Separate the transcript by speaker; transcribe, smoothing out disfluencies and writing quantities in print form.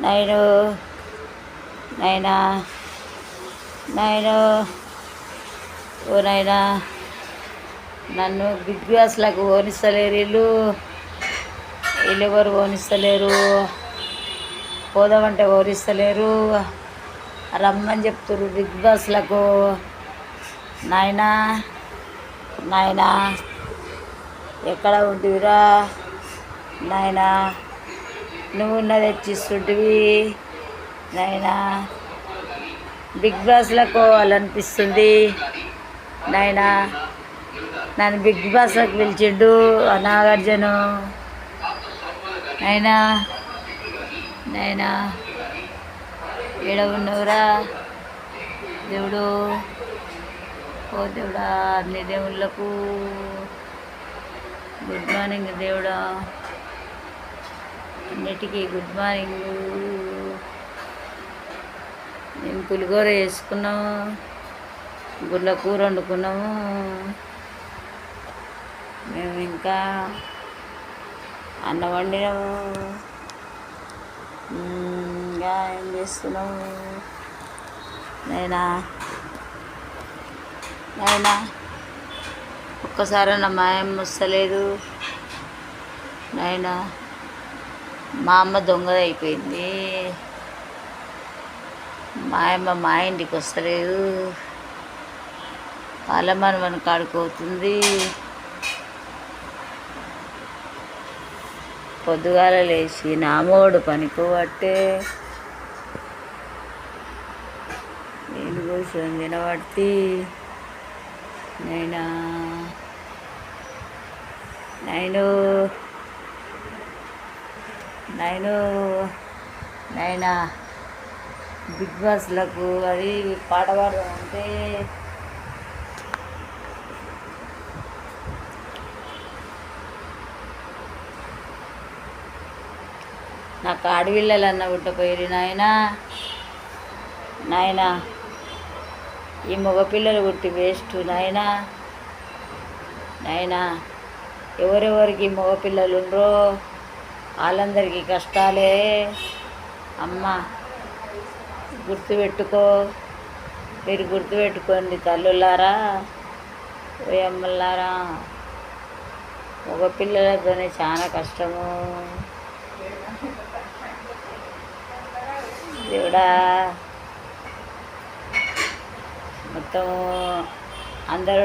Speaker 1: Nine నైనా nine ఓ నైనా నన్ను బిగ్ బాస్లకు ఓనిస్తలేరు వీళ్ళు ఎవరు ఓనిస్తలేరు. పోదామంటే ఓనిస్తలేరు. రమ్మని చెప్తున్నారు బిగ్ బాస్లకు. నాయనా నాయనా ఎక్కడ ఉంటివిరా నాయనా, నువ్వు ఉన్నది తెచ్చిస్తుంటివి నాయనా. బిగ్ బాస్లకు పోవాలనిపిస్తుంది నాయనా. నన్ను బిగ్ బాస్లకు పిలిచిండు నాగార్జున. నాయనా నాయనా ఏడ ఉన్నవురా దేవుడు? ఓ దేవుడా, అన్ని దేవుళ్ళకు గుడ్ మార్నింగ్ దేవుడా, అన్నిటికీ గుడ్ మార్నింగ్. మేము పులిగూర వేసుకున్నాము, గుళ్ళ కూర వండుకున్నాము. మేము ఇంకా అన్నం వండినాము. ఇంకా ఏం చేస్తున్నాము నైనా? నైనా ఒక్కసారి నా మాయమ్మ వస్తలేదు నైనా. మా అమ్మ దొంగదైపోయింది. మాయమ్మ మా ఇంటికి వస్తలేదు. వాళ్ళ మన కాడుకోతుంది. పొద్దుగాల లేచి నామోడు పనికోబట్టే నేను కూర్చొని తినబట్టి నైనా. నైను నైను నైనా బిగ్ బాస్లకు అది పాట పాడదామంటే నాకు ఆడపిల్లలన్న పుట్టపోయి నాయనా. నాయనా ఈ మగపిల్లలు పుట్టి వేస్ట్ నాయనా. నాయనా ఎవరెవరికి మగపిల్లలు ఉండరో వాళ్ళందరికీ కష్టాలే అమ్మ. గుర్తుపెట్టుకో, మీరు గుర్తుపెట్టుకోండి తల్లులారా, ఓయమ్మలారా. మగపిల్లలతోనే చాలా కష్టము దేవుడా. మొత్తం అందరూ